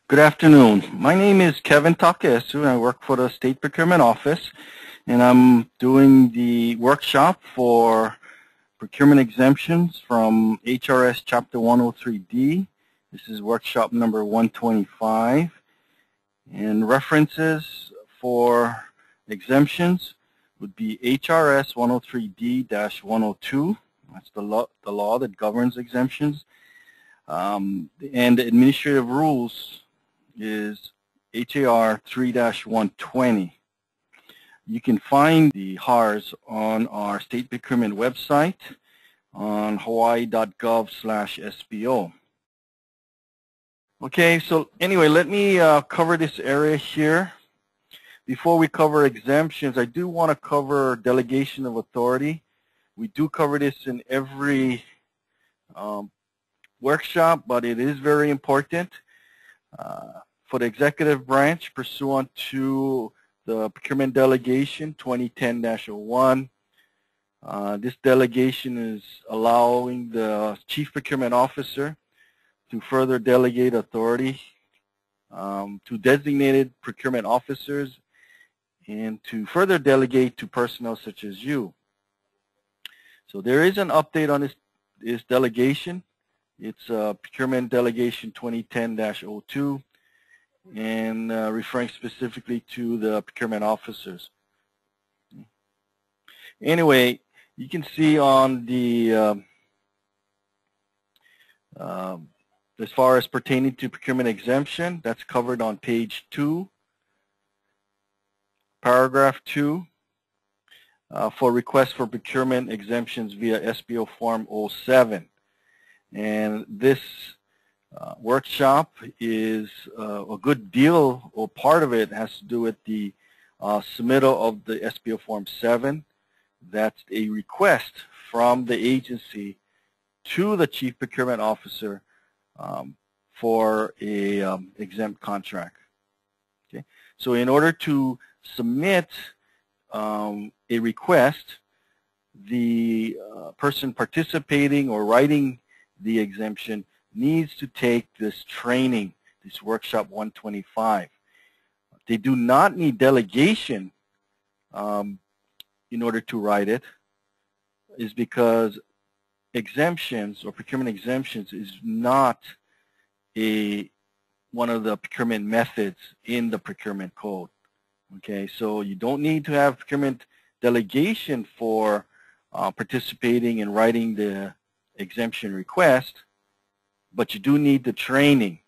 Good afternoon. My name is Kevin Takesu, and I work for the State Procurement Office, and I'm doing the workshop for procurement exemptions from HRS Chapter 103D. This is workshop number 125, and references for exemptions would be HRS 103D-102. That's the law that governs exemptions. And the administrative rules is HAR 3-120. You can find the HARs on our state procurement website on hawaii.gov/SPO. Okay, so anyway, let me cover this area here. Before we cover exemptions, I do want to cover delegation of authority. We do cover this in every workshop, but it is very important. For the executive branch, pursuant to the procurement delegation 2010-01, this delegation is allowing the chief procurement officer to further delegate authority to designated procurement officers and to further delegate to personnel such as you. So there is an update on this delegation. It's procurement delegation 2010-02. and referring specifically to the procurement officers. Anyway, you can see on the, as far as pertaining to procurement exemption, that's covered on page 2, paragraph 2, for requests for procurement exemptions via SPO Form 07. And this workshop is a good deal, or part of it has to do with the submittal of the SPO Form 7. That's a request from the agency to the Chief Procurement Officer for a exempt contract. Okay, so in order to submit a request, the person participating or writing the exemption needs to take this training, this workshop 125. They do not need delegation in order to write it, is because exemptions or procurement exemptions is not one of the procurement methods in the procurement code. Okay, so you don't need to have procurement delegation for participating in writing the exemption request, but you do need the training,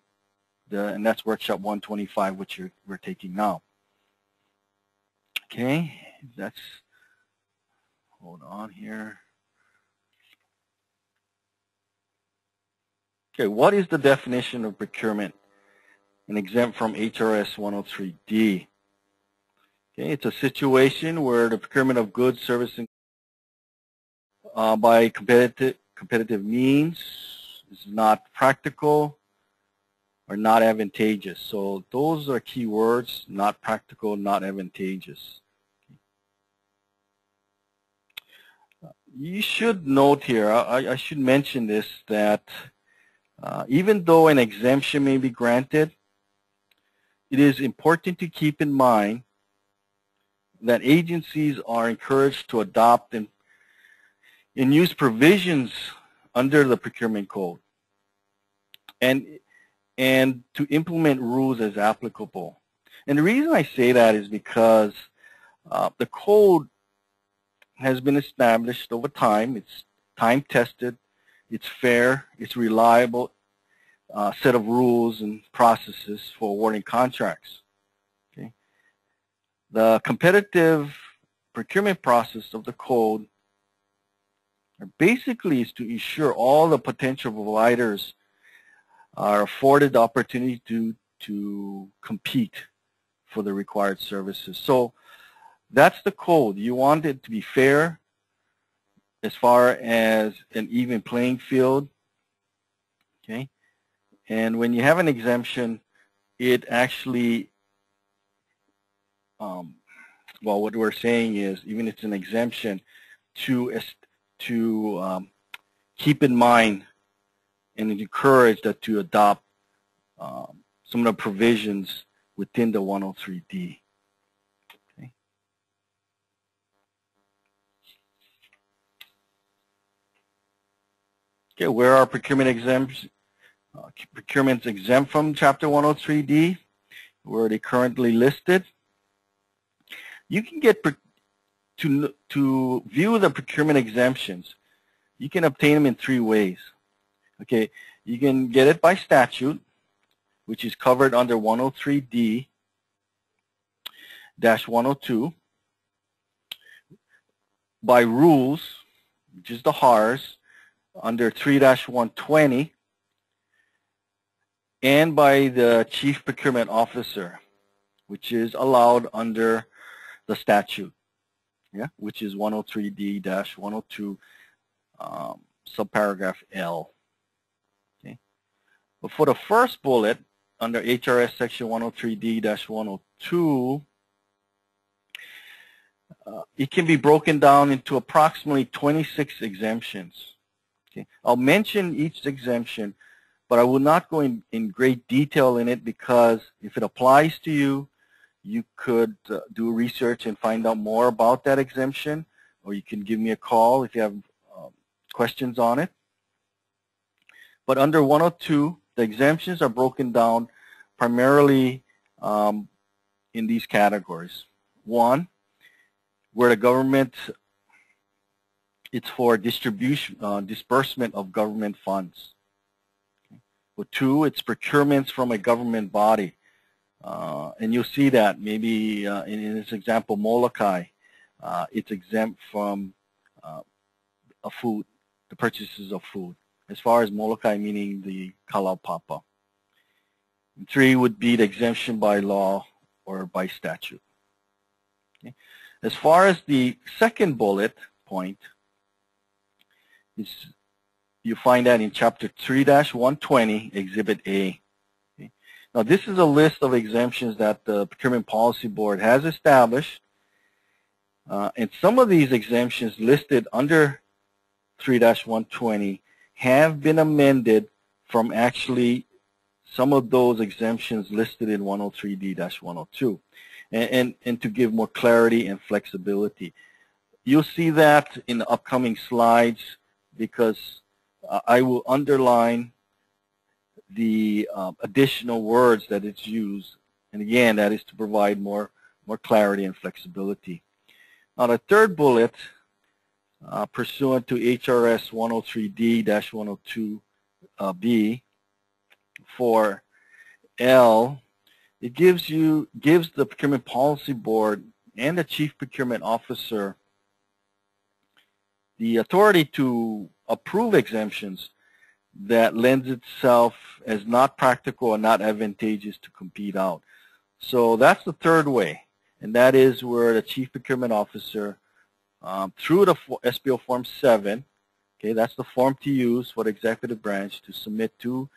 and that's workshop 125, which we're taking now. Okay, that's, hold on here. Okay, what is the definition of procurement and exempt from HRS 103D? Okay, it's a situation where the procurement of goods, services, by competitive means is not practical or not advantageous. So those are key words: not practical, not advantageous. You should note here, I should mention this, that even though an exemption may be granted, it is important to keep in mind that agencies are encouraged to adopt and use provisions under the procurement code and to implement rules as applicable. And the reason I say that is because the code has been established over time. It's time-tested, it's fair, it's reliable set of rules and processes for awarding contracts. Okay? The competitive procurement process of the code basically is to ensure all the potential providers are afforded the opportunity to compete for the required services. So that's the code. You want it to be fair as far as an even playing field. Okay? And when you have an exemption, it actually, well, what we're saying is, even if it's an exemption, to keep in mind and encourage that to adopt some of the provisions within the 103D. Okay. Okay, where are procurement exemptions? Procurements exempt from Chapter 103D? Where are they currently listed? You can get to view the procurement exemptions. You can obtain them in 3 ways. Okay, you can get it by statute, which is covered under 103D-102, by rules, which is the HARS, under 3-120, and by the Chief Procurement Officer, which is allowed under the statute, which is 103D-102, subparagraph L. Okay. But for the first bullet, under HRS section 103D-102, it can be broken down into approximately 26 exemptions. Okay. I'll mention each exemption, but I will not go in great detail in it, because if it applies to you, you could do research and find out more about that exemption, or you can give me a call if you have questions on it. But under 102, the exemptions are broken down primarily in these categories. 1, where the government, it's for disbursement of government funds. Okay. Well, 2, it's procurements from a government body. And you'll see that maybe in this example, Molokai, it's exempt from food, the purchases of food. As far as Molokai, meaning the kalaupapa. 3 would be the exemption by law or by statute. Okay. As far as the second bullet point, you find that in Chapter 3-120, Exhibit A. Okay. Now, this is a list of exemptions that the Procurement Policy Board has established, and some of these exemptions listed under 3-120 have been amended from actually some of those exemptions listed in 103D-102, and to give more clarity and flexibility. You'll see that in the upcoming slides, because I will underline the additional words that it's used, and again, that is to provide more clarity and flexibility. Now, the third bullet, pursuant to HRS 103D-102B, for L, it gives the Procurement Policy Board and the Chief Procurement Officer the authority to approve exemptions that lends itself as not practical or not advantageous to compete out. So that's the third way, and that is where the Chief Procurement Officer, through the SBO Form 7, okay, that's the form to use for the executive branch to submit to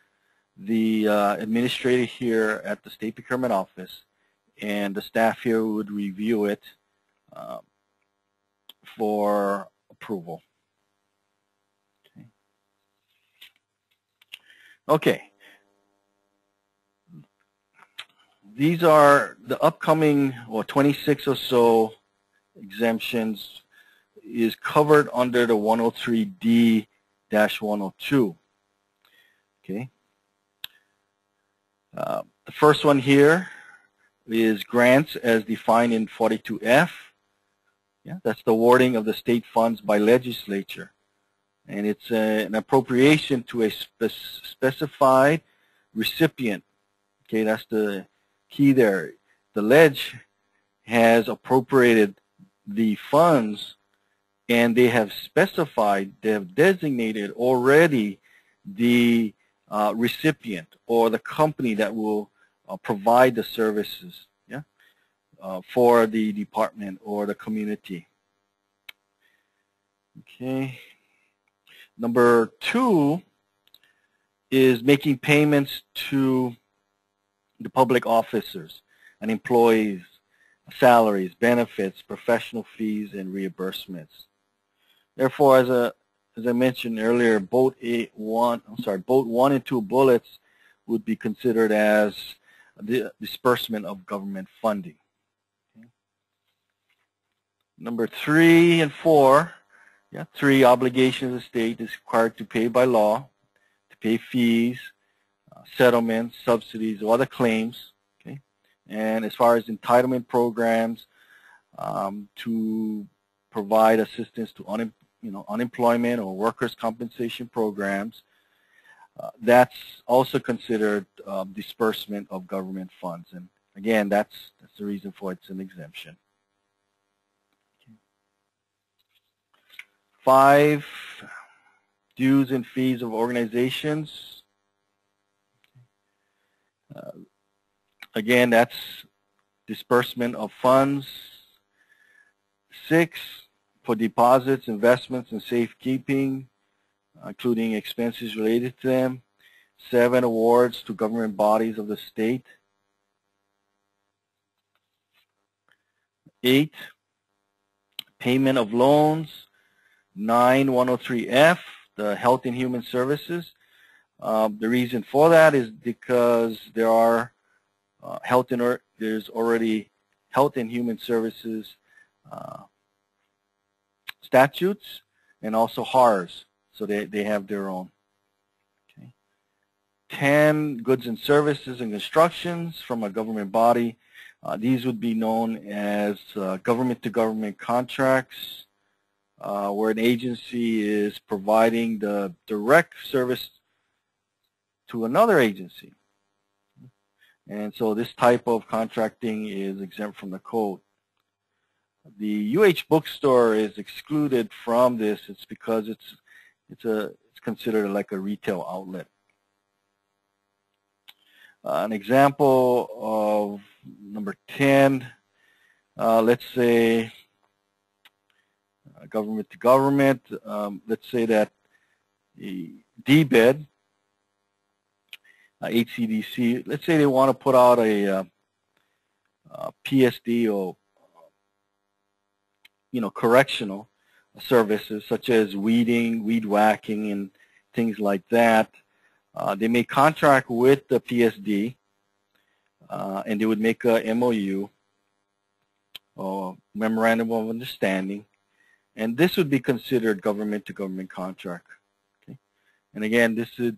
the administrator here at the State Procurement Office, and the staff here would review it for approval. Okay. These are the upcoming, 26 or so exemptions is covered under the 103D-102. Okay. The first one here is grants as defined in 42F. Yeah, that's the awarding of the state funds by legislature. And it's an appropriation to a specified recipient. Okay, that's the key there. The leg has appropriated the funds, and they have specified, they have designated already the recipient or the company that will provide the services, for the department or the community. Okay. Number 2 is making payments to the public officers and employees, salaries, benefits, professional fees, and reimbursements. Therefore, as I mentioned earlier, both 1 and 2 bullets would be considered as the disbursement of government funding. Okay. Number 3 and 4, 3, obligations the state is required to pay by law, to pay fees, settlements, subsidies, or other claims. Okay. And as far as entitlement programs, to provide assistance to unemployment or workers' compensation programs, that's also considered disbursement of government funds. And again, that's the reason for it's an exemption. Okay. 5, dues and fees of organizations. Again, that's disbursement of funds. 6, for deposits, investments, and safekeeping, including expenses related to them. 7, awards to government bodies of the state. 8, payment of loans. 9, 103F, the Health and Human Services. The reason for that is because there are there's already Health and Human Services statutes and also HARs, so they have their own. Okay. 10, goods and services and constructions from a government body. These would be known as government-to-government contracts, where an agency is providing the direct service to another agency. And so this type of contracting is exempt from the code. The UH bookstore is excluded from this. It's because it's considered like a retail outlet. An example of number 10, let's say government to government. Let's say that the DBED, HCDC, let's say they want to put out a PSD or correctional services such as weeding, weed whacking, and things like that. They may contract with the PSD, and they would make a MOU or memorandum of understanding, and this would be considered government-to-government contract. Okay, and again, this would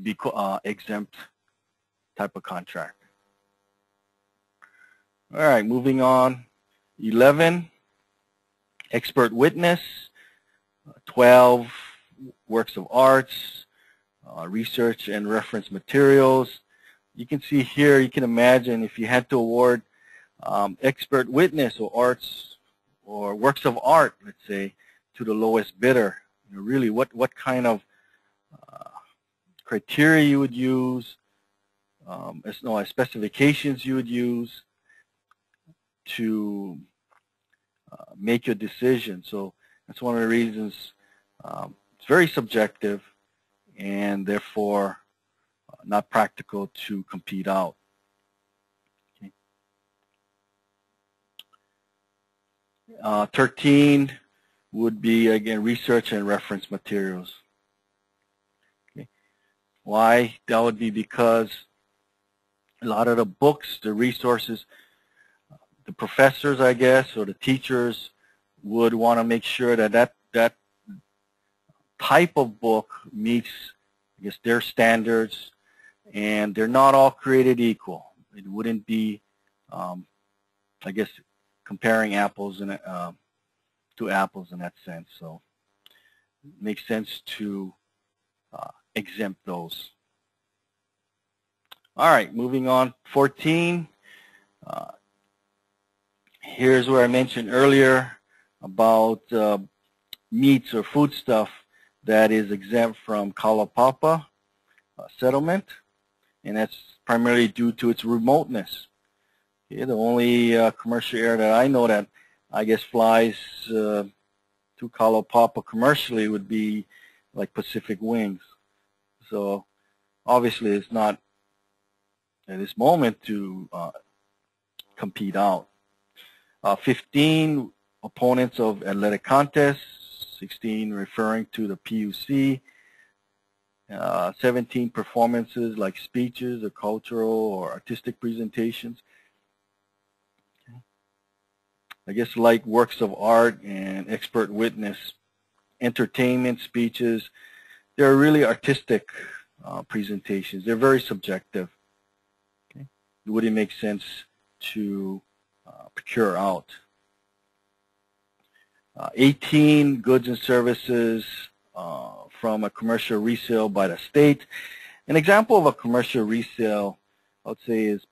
be exempt type of contract. All right, moving on. 11, expert witness. 12, works of arts, research and reference materials. You can see here, you can imagine if you had to award expert witness or arts or works of art, let's say, to the lowest bidder. Really, what kind of criteria you would use, specifications you would use to make your decision. So that's one of the reasons it's very subjective and therefore not practical to compete out. Okay. 13 would be, again, research and reference materials. Okay. Why? That would be because a lot of the books, the resources, the professors, I guess, or the teachers would want to make sure that that type of book meets, I guess, their standards, and they're not all created equal. It wouldn't be, I guess, comparing apples and to apples in that sense. So it makes sense to exempt those. All right, moving on. 14. Here's where I mentioned earlier about meats or foodstuff that is exempt from Kalaupapa settlement, and that's primarily due to its remoteness. Okay, the only commercial air that I know that I guess flies to Kalaupapa commercially would be like Pacific Wings. So obviously it's not at this moment to compete out. 15, opponents of athletic contests. 16, referring to the PUC 17 performances like speeches or cultural or artistic presentations. I guess like works of art and expert witness, entertainment, speeches, they're really artistic presentations. They're very subjective. Okay? It wouldn't make sense to procure out. 18 goods and services from a commercial resale by the state. An example of a commercial resale, I would say, is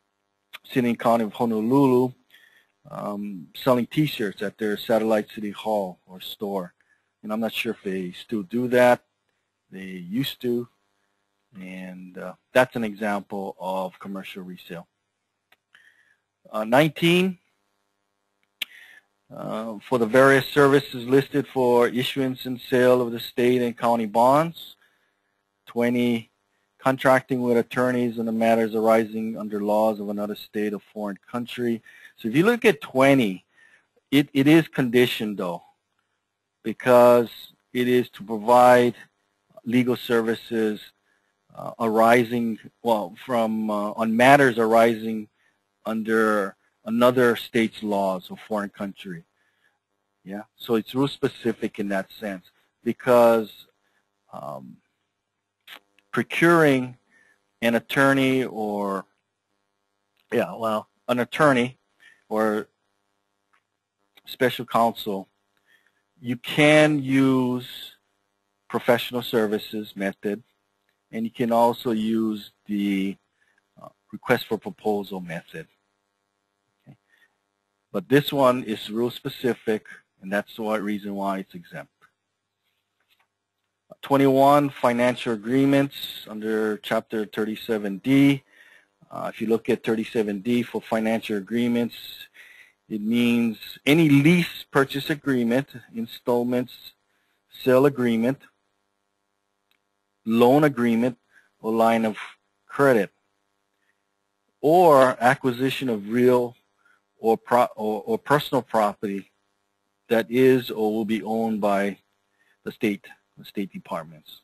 City and County of Honolulu selling T-shirts at their satellite city hall or store. And I'm not sure if they still do that. They used to. And that's an example of commercial resale. 19, for the various services listed for issuance and sale of the state and county bonds. 20, contracting with attorneys on the matters arising under laws of another state or foreign country. So if you look at 20, it is conditioned though, because it is to provide legal services arising, well, from on matters arising under another state's laws or foreign country. Yeah, so it's rule specific in that sense, because procuring an attorney or, an attorney or special counsel, you can use professional services method, and you can also use the request for proposal method. Okay. But this one is rule specific, and that's the reason why it's exempt. 21, financial agreements under Chapter 37D. If you look at 37D for financial agreements, it means any lease purchase agreement, installments, sale agreement, loan agreement, or line of credit, or acquisition of real or personal property that is or will be owned by the state departments.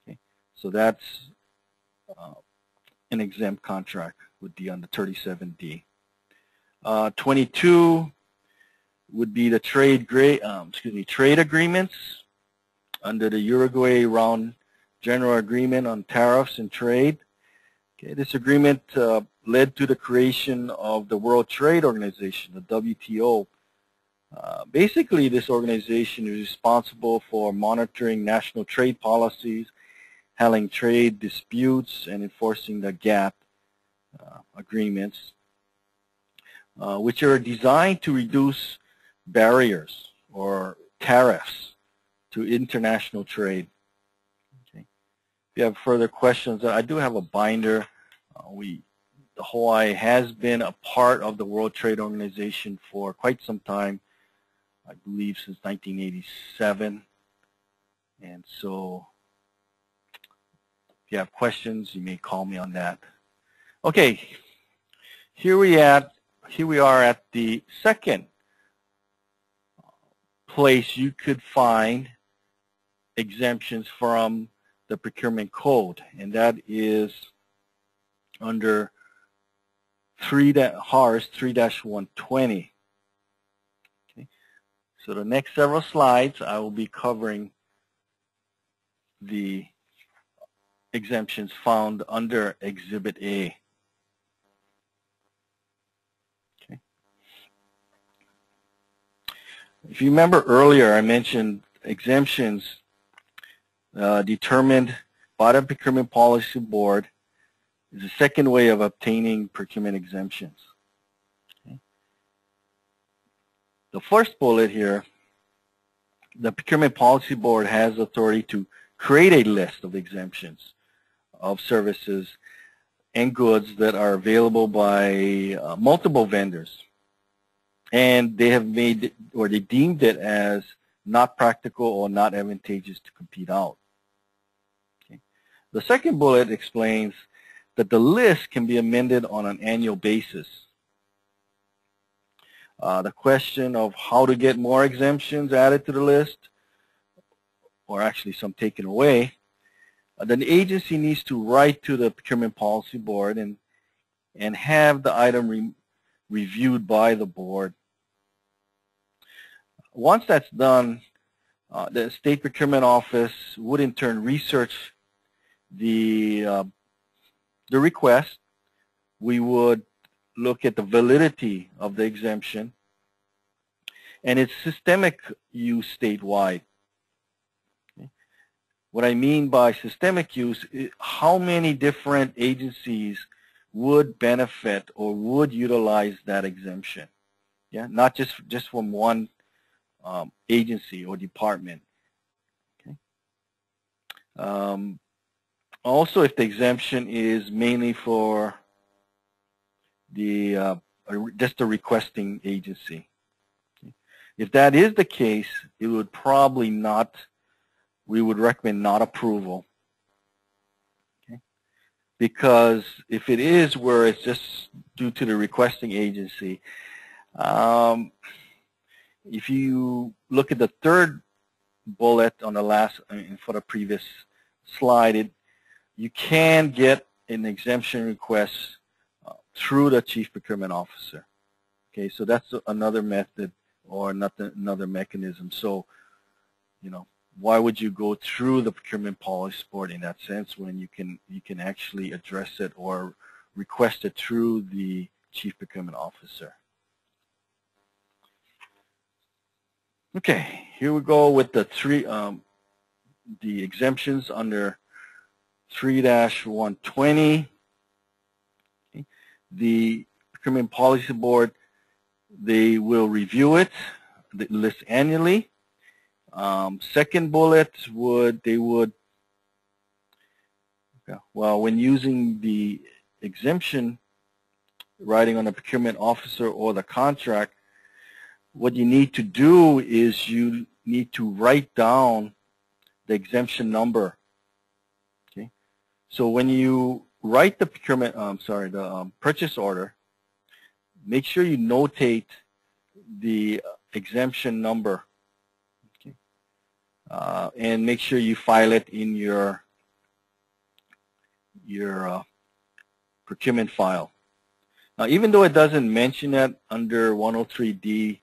Okay, so that's an exempt contract would be under 37D. 22 would be the trade agreements under the Uruguay Round General Agreement on Tariffs and Trade. Okay, this agreement led to the creation of the World Trade Organization, the WTO. Basically, this organization is responsible for monitoring national trade policies, handling trade disputes, and enforcing the GATT agreements, which are designed to reduce barriers or tariffs to international trade. Okay. If you have further questions, I do have a binder. Hawaii has been a part of the World Trade Organization for quite some time, I believe since 1987. And so if you have questions, you may call me on that. Okay, here we are at the second place you could find exemptions from the procurement code, and that is under HARS 3-120. Okay. So the next several slides I will be covering the exemptions found under Exhibit A. Okay. If you remember earlier, I mentioned exemptions determined by the Procurement Policy Board is the second way of obtaining procurement exemptions. Okay. The first bullet here, the Procurement Policy Board has authority to create a list of exemptions of services and goods that are available by multiple vendors, and they have made or they deemed it as not practical or not advantageous to compete out. Okay. The second bullet explains that the list can be amended on an annual basis. The question of how to get more exemptions added to the list, or actually some taken away, then the agency needs to write to the procurement policy board and have the item reviewed by the board. Once that's done, the state procurement office would in turn research the request. We would look at the validity of the exemption and its systemic use statewide. Okay. What I mean by systemic use is how many different agencies would benefit or would utilize that exemption. Yeah, not just from one agency or department. Okay. Also, if the exemption is mainly for the just the requesting agency. Okay. If that is the case, it would probably not. We would recommend not approval. Okay. Because if it is where it's just due to the requesting agency, if you look at the third bullet on the last, for the previous slide, you can get an exemption request through the chief procurement officer. Okay, so that's another method or another mechanism. So, you know, why would you go through the procurement policy board in that sense when you can actually address it or request it through the chief procurement officer? Okay, here we go with the the exemptions under 3-120. Okay. The procurement policy board, they will review it, the list annually. Second bullet when using the exemption writing on the procurement officer or the contract, what you need to do is you need to write down the exemption number. Okay, so when you write the purchase order, make sure you notate the exemption number. Okay, and make sure you file it in your procurement file. Now, even though it doesn't mention it under 103D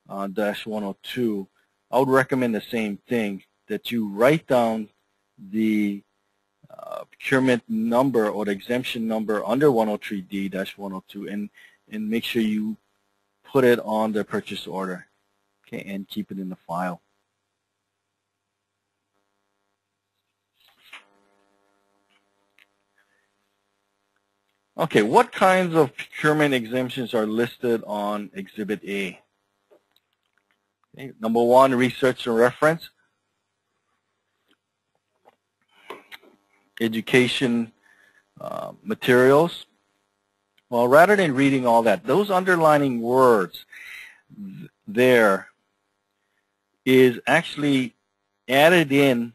-102, I would recommend the same thing, that you write down the procurement number or the exemption number under 103D-102 and make sure you put it on the purchase order, okay, and keep it in the file. Okay, what kinds of procurement exemptions are listed on Exhibit A? Okay, number one, research and reference. Education materials. Well, rather than reading all that, those underlining words there is actually added in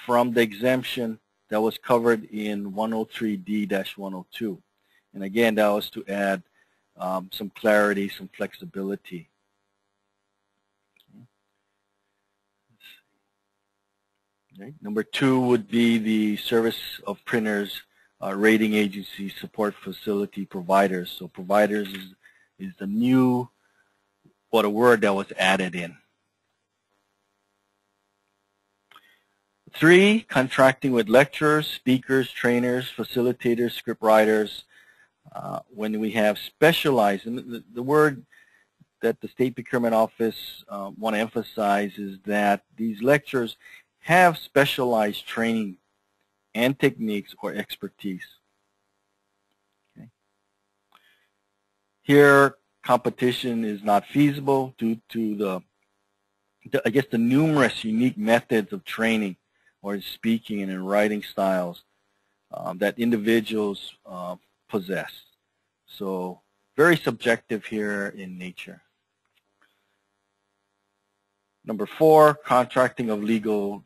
from the exemption that was covered in 103D-102. And again, that was to add some clarity, some flexibility. Okay. Number two would be the service of printers, rating agencies, support facility providers. So providers is the new, a word that was added in. 3, contracting with lecturers, speakers, trainers, facilitators, script writers. When we have specialized, and the word that the State Procurement Office want to emphasize is that these lecturers have specialized training and techniques or expertise. Okay. Here, competition is not feasible due to the numerous unique methods of training or speaking and in writing styles that individuals possess. So very subjective here in nature. Number 4, contracting of legal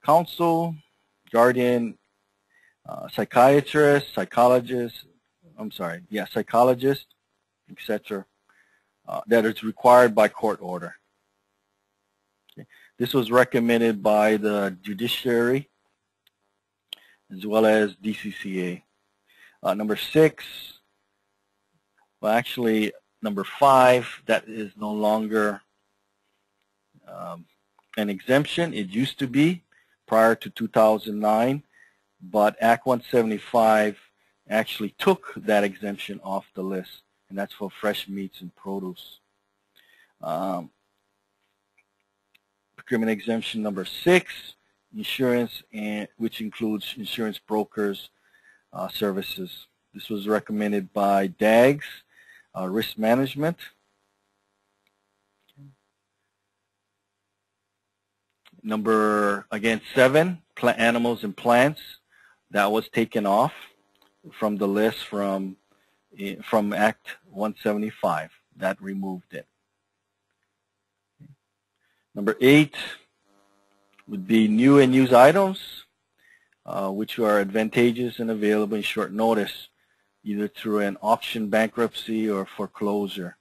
counsel, guardian, psychiatrist, psychologist, etc. That is required by court order. Okay. This was recommended by the judiciary as well as DCCA. Number 6, well, actually, number 5, that is no longer an exemption. It used to be prior to 2009, but Act 175 actually took that exemption off the list, and that's for fresh meats and produce. Procurement exemption number 6, insurance, which includes insurance brokers services. This was recommended by DAGS, risk management. Number, again, 7, animals and plants. That was taken off from the list from Act 175. That removed it. Number 8 would be new and used items, which are advantageous and available in short notice, either through an auction, bankruptcy, or foreclosure.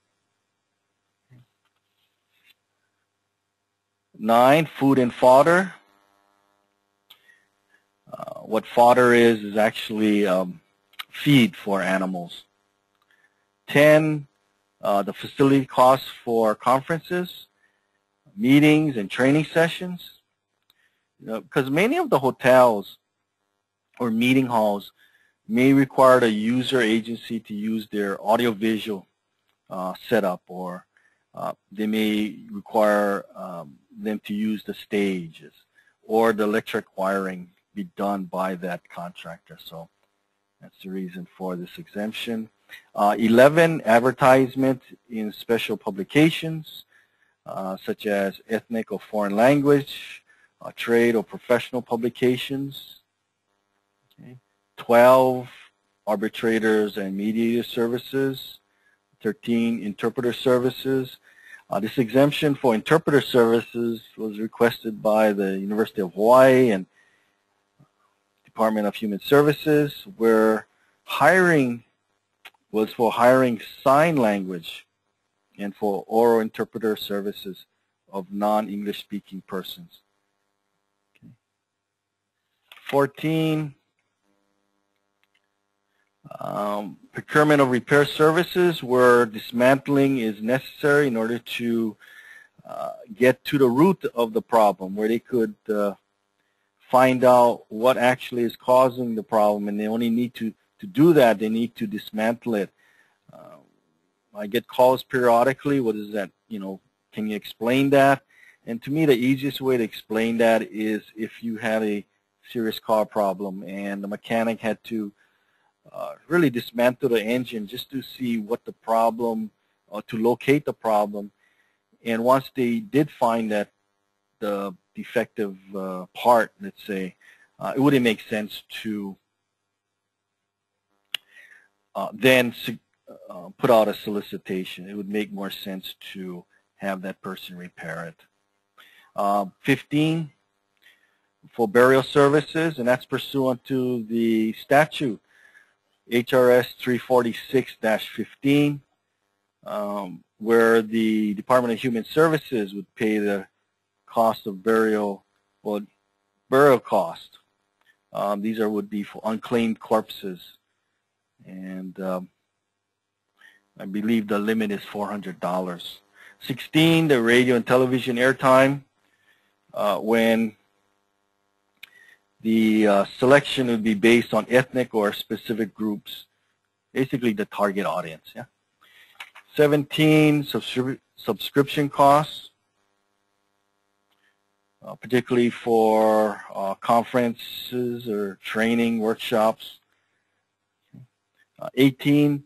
9, food and fodder. What fodder is actually feed for animals. 10, the facility costs for conferences, meetings, and training sessions. Because many of the hotels or meeting halls may require a user agency to use their audiovisual setup, or they may require them to use the stages, or the electric wiring be done by that contractor. So that's the reason for this exemption. 11, advertisement in special publications, such as ethnic or foreign language, trade or professional publications. Okay. 12, arbitrators and mediator services. 13, interpreter services. This exemption for interpreter services was requested by the University of Hawaii and Department of Human Services, where hiring was for hiring sign language and for oral interpreter services of non-English speaking persons. Okay. 14, procurement of repair services where dismantling is necessary in order to get to the root of the problem, where they could find out what actually is causing the problem, and they only need to do that, they need to dismantle it. I get calls periodically, what is that, can you explain that? And to me, the easiest way to explain that is if you had a serious car problem and the mechanic had to really dismantle the engine just to see what the problem, or to locate the problem. And once they did find that the defective part, let's say, it wouldn't make sense to then put out a solicitation. It would make more sense to have that person repair it. 15, for burial services, and that's pursuant to the statute, HRS 346-15, where the Department of Human Services would pay the cost of burial, well, burial cost. These would be for unclaimed corpses, and I believe the limit is $400. 16, the radio and television airtime, when the selection would be based on ethnic or specific groups, basically the target audience. Yeah. 17, subscription costs, particularly for conferences or training workshops. 18,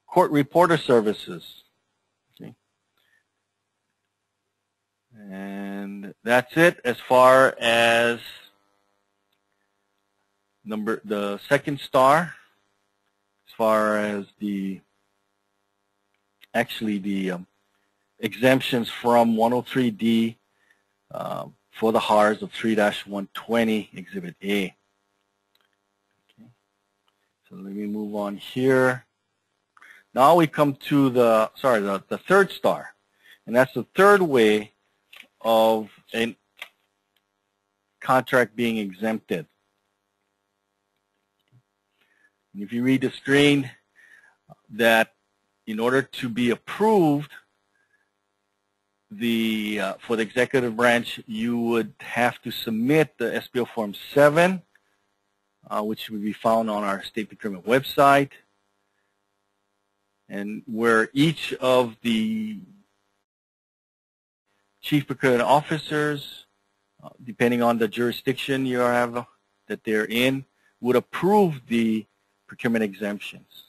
court reporter services. Okay. And that's it as far as the second star, as far as the exemptions from 103D for the HARS of 3-120 Exhibit A. Okay. So let me move on here. Now we come to the third star, and that's the third way of a contract being exempted. And if you read the screen, that in order to be approved, for the executive branch, you would have to submit the SBO Form 7, which would be found on our state procurement website, and where each of the chief procurement officers, depending on the jurisdiction you have that they're in, would approve the procurement exemptions.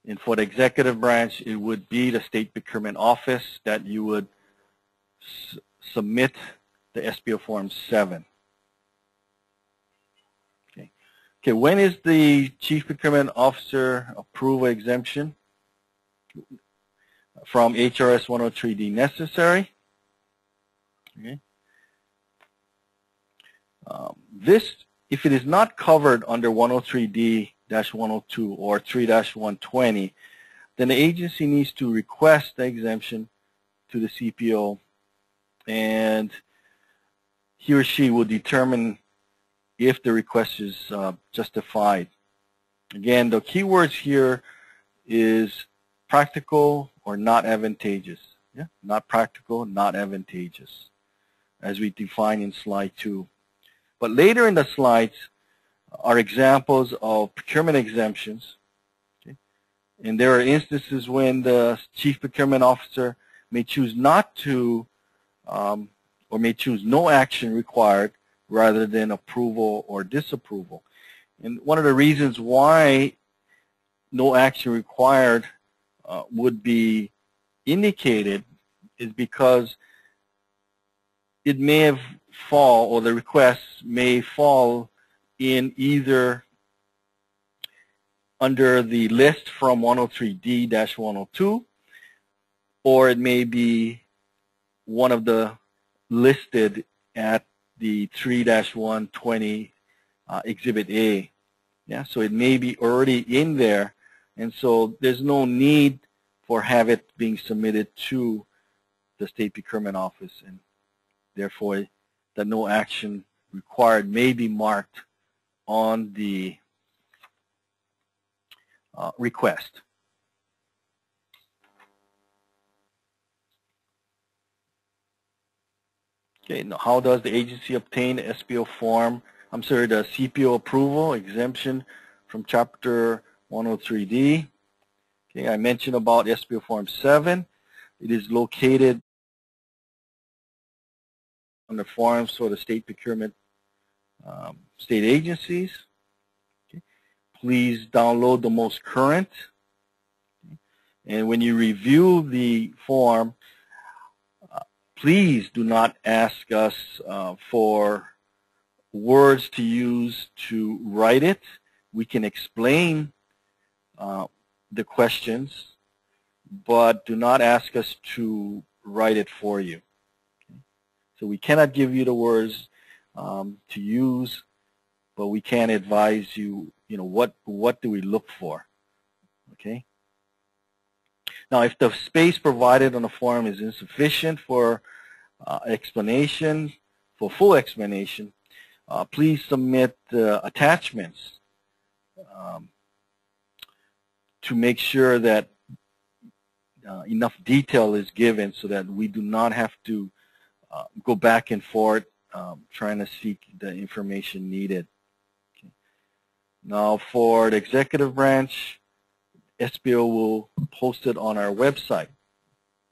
And for the executive branch, it would be the state procurement office that you would submit the SBO Form 7. Okay, when is the chief procurement officer approval exemption from HRS 103D necessary? Okay. If it is not covered under 103D-102 or 3-120, then the agency needs to request the exemption to the CPO, and he or she will determine if the request is justified. Again, the key words here is practical or not advantageous. Yeah, not practical, not advantageous, as we define in slide 2. But later in the slides are examples of procurement exemptions. Okay? And there are instances when the chief procurement officer may choose not to, or may choose no action required rather than approval or disapproval. And one of the reasons why no action required would be indicated is because it may have fall, or the request may fall in either under the list from 103D-102, or it may be one of the listed at the 3-120 Exhibit A. Yeah, so it may be already in there, and so there's no need for have it being submitted to the state procurement office, and therefore the no action required may be marked on the request. Okay, now how does the agency obtain the SBO form? I'm sorry, the CPO approval exemption from Chapter 103D. Okay, I mentioned about SBO Form 7. It is located on the forms for the state procurement state agencies. Okay. Please download the most current. Okay. And when you review the form, please do not ask us for words to use to write it. We can explain the questions, but do not ask us to write it for you. Okay. So we cannot give you the words to use, but we can advise you, what do we look for, okay? Now, if the space provided on the form is insufficient for explanation, for full explanation, please submit attachments to make sure that enough detail is given so that we do not have to go back and forth trying to seek the information needed. Okay. Now, for the executive branch, SBO will post it on our website.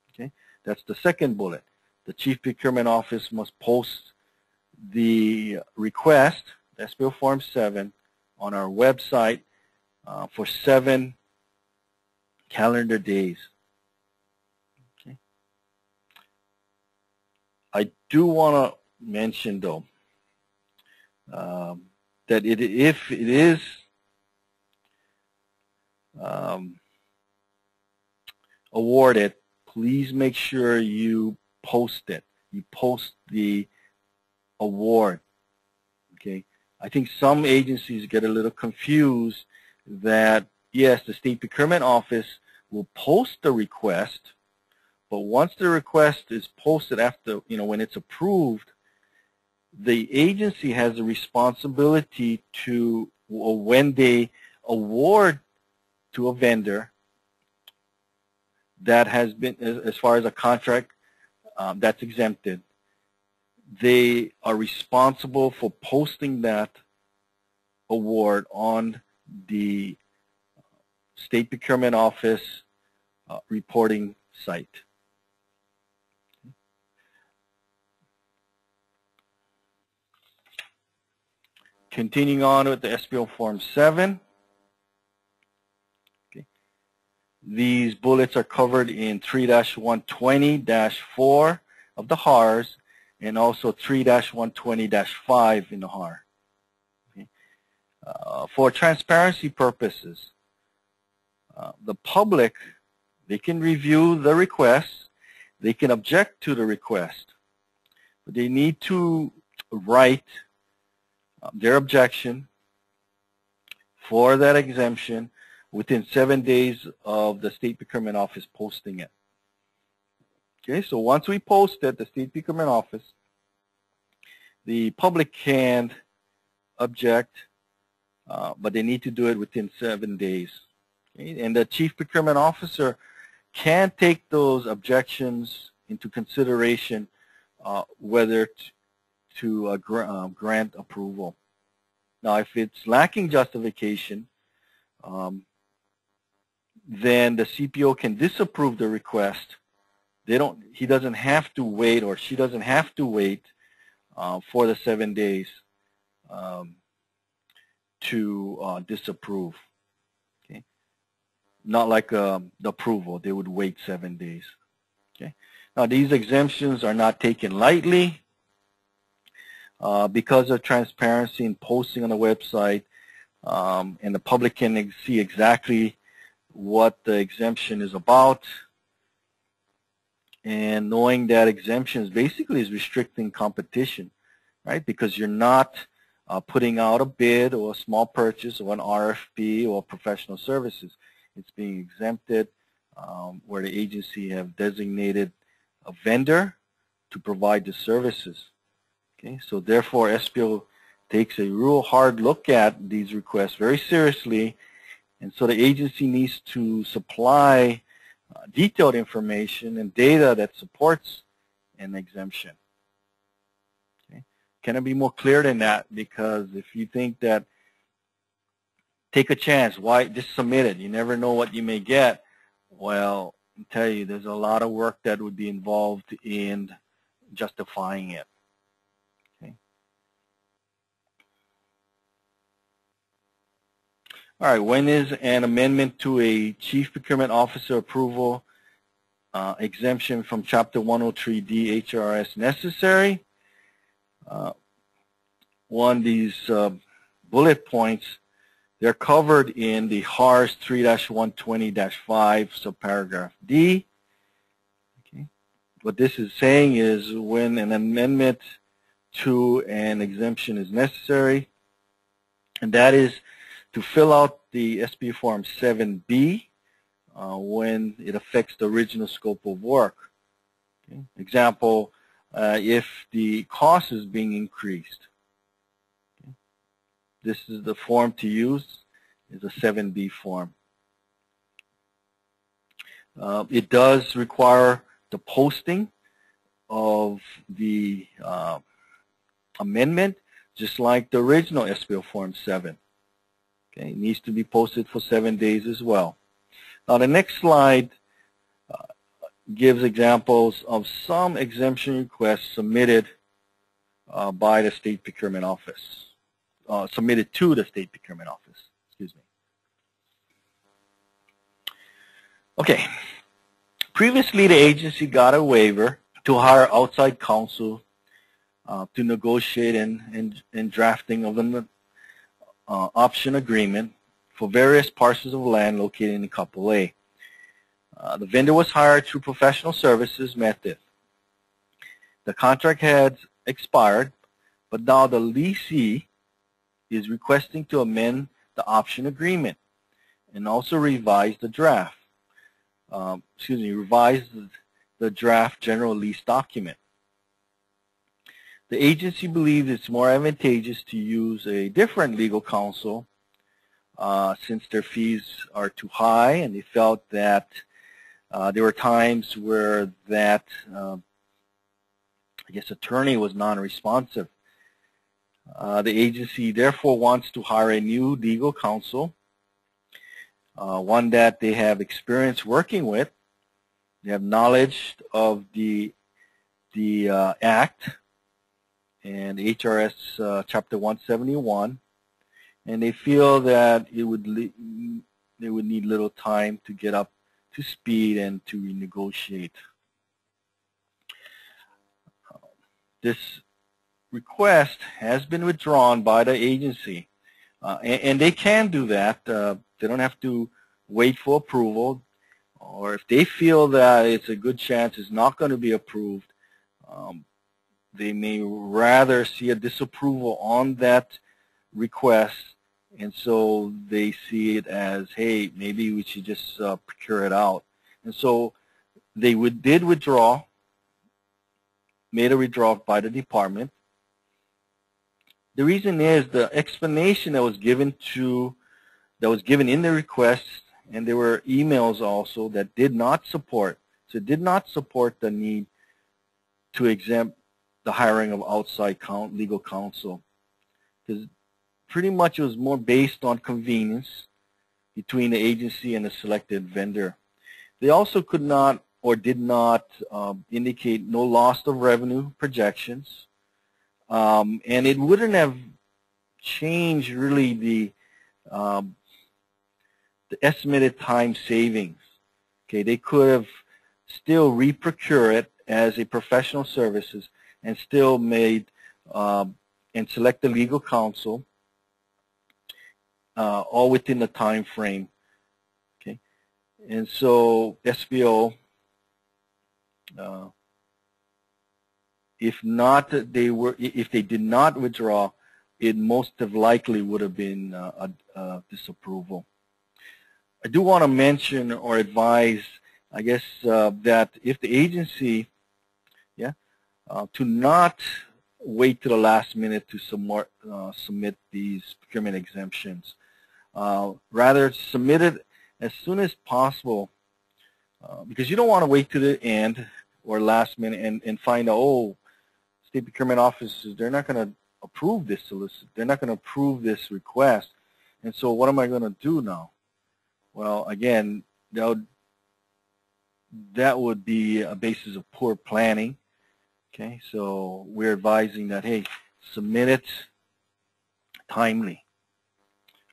Okay, that's the second bullet. The Chief Procurement Office must post the request, SBO Form 7, on our website for 7 calendar days. Okay. I do want to mention, though, that if it is awarded, please make sure you post it. You post the award. Okay. I think some agencies get a little confused that, yes, the State Procurement Office will post the request, but once the request is posted after, when it's approved, the agency has a responsibility to, when they award to a vendor that has been, as far as a contract that's exempted, they are responsible for posting that award on the State Procurement Office reporting site. Continuing on with the SPO Form 7. Okay. These bullets are covered in 3-120-4 of the HARs and also 3-120-5 in the HAR. Okay. For transparency purposes, the public, they can review the request, they can object to the request, but they need to write their objection for that exemption within 7 days of the State Procurement Office posting it. Okay, so once we post it, the State Procurement Office, the public can object, but they need to do it within 7 days. Okay? And the Chief Procurement Officer can take those objections into consideration whether to grant approval. Now, if it's lacking justification, then the CPO can disapprove the request. He doesn't have to wait, or she doesn't have to wait for the 7 days to disapprove. Okay, not like the approval; they would wait 7 days. Okay, now these exemptions are not taken lightly. Because of transparency and posting on the website, and the public can see exactly what the exemption is about, and knowing that exemptions basically is restricting competition, right? Because you're not putting out a bid or a small purchase or an RFP or professional services. It's being exempted where the agency have designated a vendor to provide the services. Okay, so therefore SPO takes a real hard look at these requests very seriously, and so the agency needs to supply detailed information and data that supports an exemption. Okay. Can I be more clear than that? Because if you think that, take a chance, why just submit it, you never know what you may get. Well, I tell you, there's a lot of work that would be involved in justifying it. All right, when is an amendment to a Chief Procurement Officer approval exemption from Chapter 103D HRS necessary? These bullet points, they're covered in the HARS 3-120-5 subparagraph D. Okay. What this is saying is when an amendment to an exemption is necessary, and that is to fill out the SPO Form 7B when it affects the original scope of work. Okay. Example, if the cost is being increased. Okay. This is the form to use, is a 7B form. It does require the posting of the amendment, just like the original SPO Form 7. Okay, it needs to be posted for 7 days as well. Now the next slide gives examples of some exemption requests submitted by the State Procurement Office, submitted to the State Procurement Office, excuse me. Okay, previously the agency got a waiver to hire outside counsel to negotiate and drafting of an option agreement for various parcels of land located in Couple A. The vendor was hired through professional services method. The contract had expired, but now the leasee is requesting to amend the option agreement and also revise the draft. Revise the draft general lease document. The agency believes it's more advantageous to use a different legal counsel since their fees are too high, and they felt that there were times where that, I guess, attorney was non-responsive. The agency therefore wants to hire a new legal counsel, one that they have experience working with. They have knowledge of the Act and HRS Chapter 171, and they feel that they would need little time to get up to speed and to renegotiate. This request has been withdrawn by the agency, and they can do that. They don't have to wait for approval, or if they feel that it's a good chance it's not going to be approved, they may rather see a disapproval on that request, and so they see it as, hey, maybe we should just procure it out. And so they did withdraw, made a withdrawal by the department. The reason is the explanation that was given in the request, and there were emails also that did not support. So it did not support the need to exempt the hiring of outside legal counsel, because pretty much it was more based on convenience between the agency and the selected vendor. They also could not or did not indicate no loss of revenue projections, and it wouldn't have changed really the estimated time savings. Okay, they could have still reprocure it as a professional services and still made and select the legal counsel all within the time frame. Okay, and so SBO, if they did not withdraw, it most have likely would have been a disapproval. I do want to mention or advise, I guess, that if the agency, to not wait to the last minute to submit these procurement exemptions. Rather, submit it as soon as possible, because you don't want to wait to the end or last minute and find out, oh, state procurement offices, they're not going to approve this solicit. They're not going to approve this request. And so what am I going to do now? Well, again, that would be a basis of poor planning. Okay, so we're advising that, hey, submit it timely.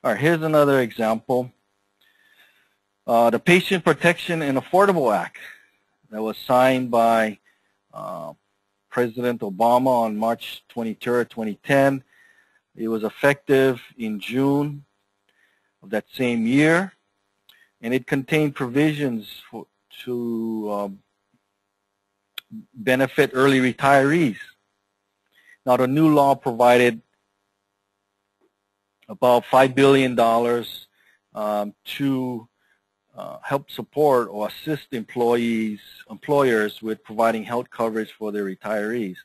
All right, here's another example. The Patient Protection and Affordable Act that was signed by President Obama on March 23rd, 2010. It was effective in June of that same year, and it contained provisions to benefit early retirees. Now, the new law provided about $5 billion to help support or assist employers with providing health coverage for their retirees.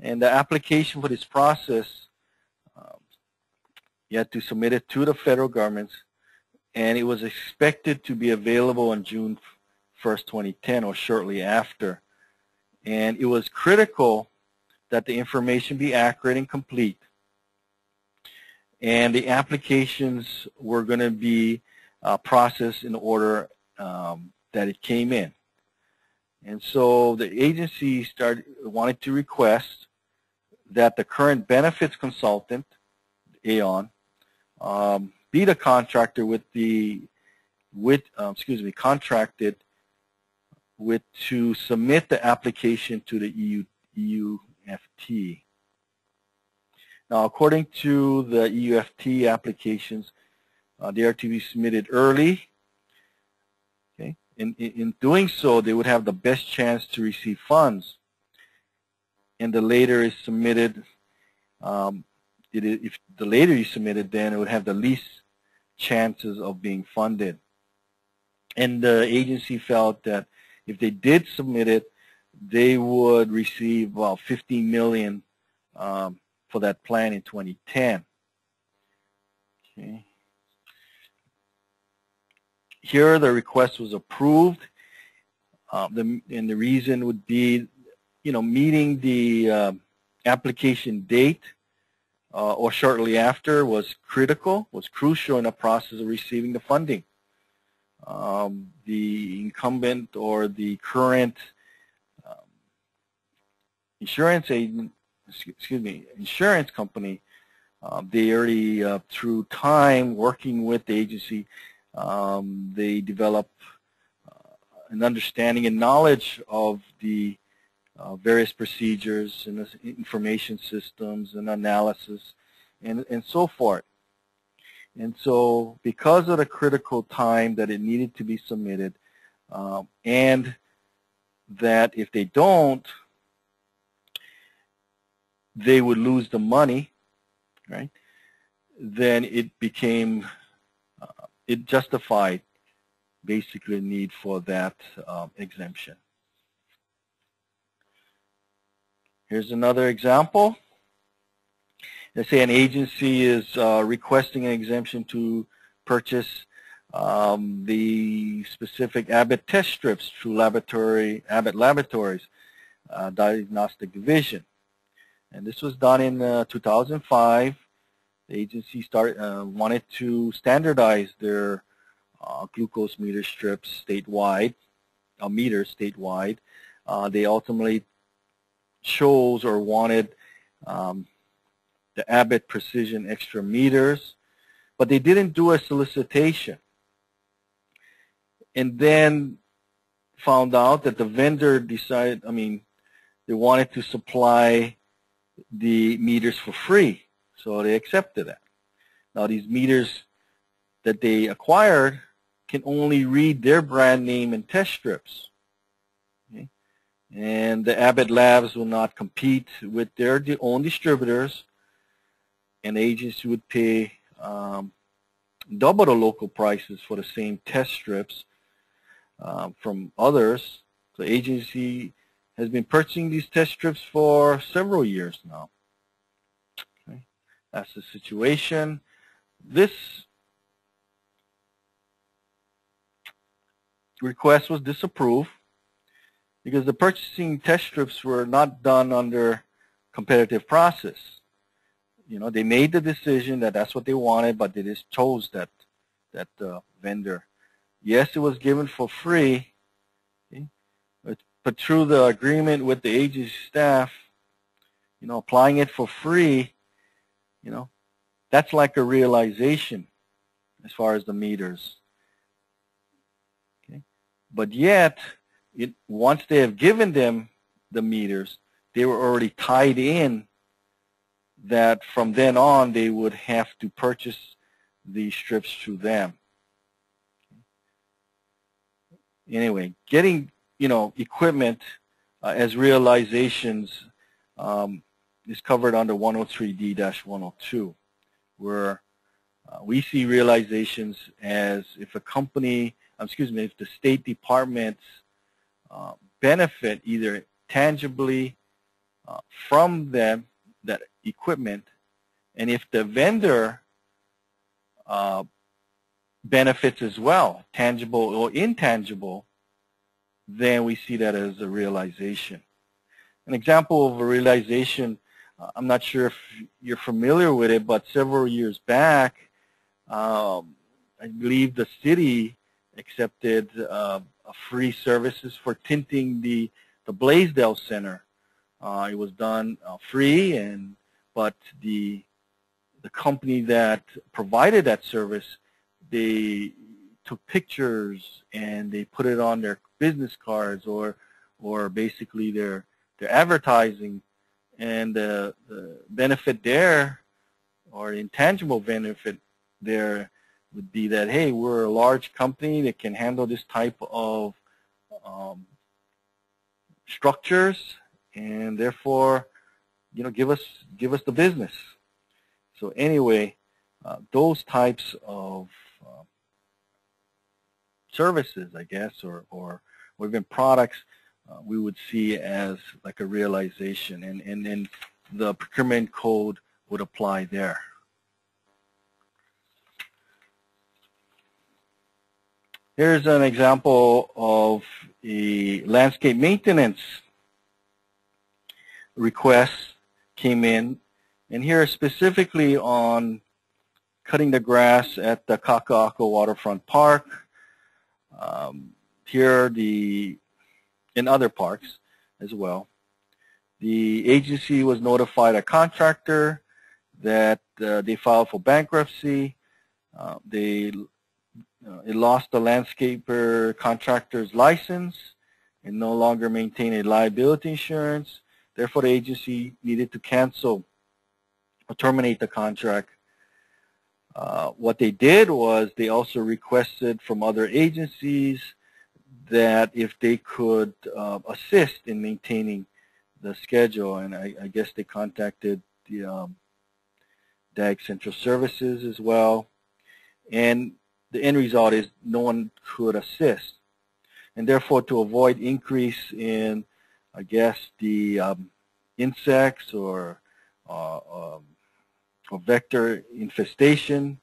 And the application for this process, you had to submit it to the federal government, and it was expected to be available on June 1st, 2010, or shortly after. And it was critical that the information be accurate and complete. And the applications were going to be processed in order that it came in. And so the agency wanted to request that the current benefits consultant, AON, be the contractor contracted with to submit the application to the EUFT. Now, according to the EUFT applications, they are to be submitted early. Okay, in doing so, they would have the best chance to receive funds. And the later is submitted, if the later you submit it, then it would have the least chances of being funded. And the agency felt that if they did submit it, they would receive about $15 million for that plan in 2010. Okay. Here the request was approved. And the reason would be, meeting the application date or shortly after was crucial in the process of receiving the funding. The incumbent or the current insurance company, they already, through time working with the agency, they develop an understanding and knowledge of the various procedures and information systems and analysis and so forth. And so because of the critical time that it needed to be submitted, and that if they don't, they would lose the money, right? Then it became, it justified basically the need for that exemption. Here's another example. Let's say an agency is requesting an exemption to purchase the specific Abbott test strips through Abbott Laboratories Diagnostic Division. And this was done in 2005. The agency wanted to standardize their glucose meter strips statewide, meters statewide. They ultimately chose or wanted the Abbott Precision Extra meters, but they didn't do a solicitation. And then found out that the vendor decided, they wanted to supply the meters for free, so they accepted that. Now these meters that they acquired can only read their brand name and test strips. Okay? And the Abbott labs will not compete with their own distributors, and the agency would pay double the local prices for the same test strips from others. So the agency has been purchasing these test strips for several years now. Okay? That's the situation. This request was disapproved because the purchasing test strips were not done under competitive process. They made the decision that that's what they wanted, but they just chose that vendor. Yes, it was given for free, okay? But through the agreement with the agency staff, applying it for free, that's like a realization as far as the meters. Okay? But yet, once they have given them the meters, they were already tied in that from then on they would have to purchase these strips through them. Anyway, getting equipment as realizations is covered under 103D-102, where we see realizations as if a company, if the State Department's benefit either tangibly from them, that equipment, and if the vendor benefits as well, tangible or intangible, then we see that as a realization. An example of a realization, I'm not sure if you're familiar with it, but several years back, I believe the city accepted free services for tinting the Blaisdell Center. It was done free, but the company that provided that service, they took pictures and they put it on their business cards or basically their advertising, and the benefit there, or the intangible benefit there, would be that, hey, we're a large company that can handle this type of structures, and therefore, give us the business. So anyway, those types of services, I guess, or even products, we would see as like a realization, and the procurement code would apply there. Here's an example of a landscape maintenance request came in, and here specifically on cutting the grass at the Kaka'ako Waterfront Park. Here in other parks as well. The agency was notified a contractor that they filed for bankruptcy. It lost the landscaper contractor's license and no longer maintained a liability insurance. Therefore, the agency needed to cancel or terminate the contract. What they did was they also requested from other agencies that if they could assist in maintaining the schedule, and I guess they contacted the DAG Central Services as well, and the end result is no one could assist, and therefore to avoid increase in, I guess, the insects or vector infestation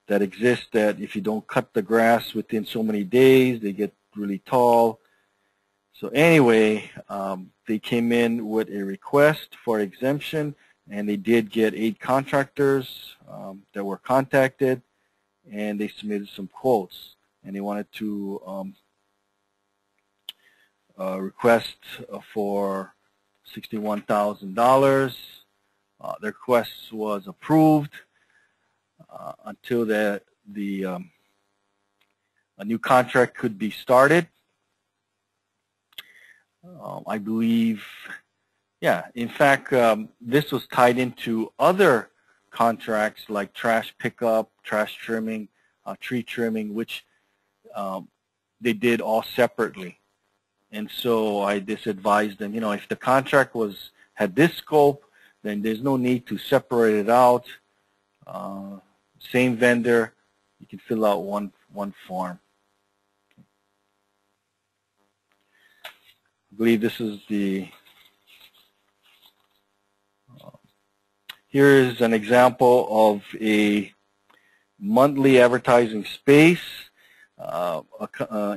that exists, that if you don't cut the grass within so many days, they get really tall. So anyway, they came in with a request for exemption, and they did get 8 contractors that were contacted, and they submitted some quotes, and they wanted to request for $61,000. The request was approved until a new contract could be started. I believe, yeah, in fact, this was tied into other contracts like trash pickup, trash trimming, tree trimming, which they did all separately. And so I just advised them, you know, if the contract had this scope, then there's no need to separate it out. Same vendor, you can fill out one form. I believe this is here is an example of a monthly advertising space,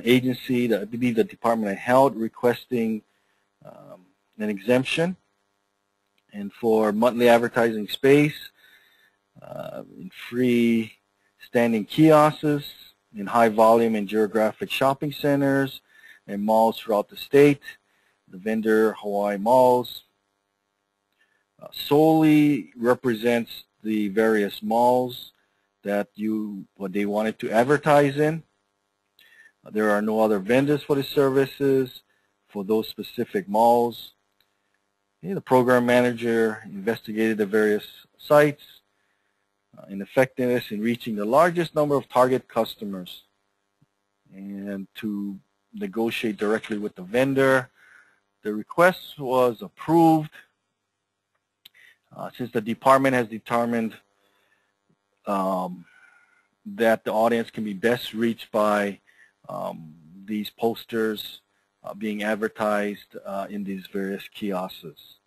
agency, I believe the Department of Health, requesting an exemption. And for monthly advertising space, in free standing kiosks, in high volume and geographic shopping centers and malls throughout the state, the vendor Hawai'i malls solely represents the various malls that they wanted to advertise in. There are no other vendors for the services for those specific malls. The program manager investigated the various sites in effectiveness in reaching the largest number of target customers and to negotiate directly with the vendor. The request was approved. Since the department has determined that the audience can be best reached by these posters being advertised in these various kiosks.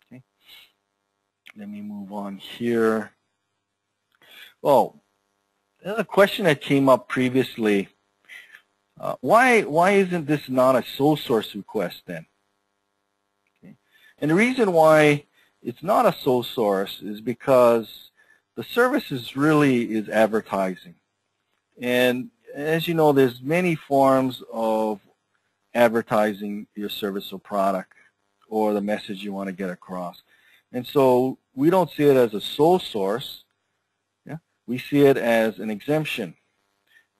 Okay. Let me move on here. Well, there's a question that came up previously. Why isn't this not a sole source request then? Okay. And the reason why it's not a sole source is because the service really is advertising. And as you know, there's many forms of advertising your service or product or the message you want to get across. And so we don't see it as a sole source. Yeah? We see it as an exemption,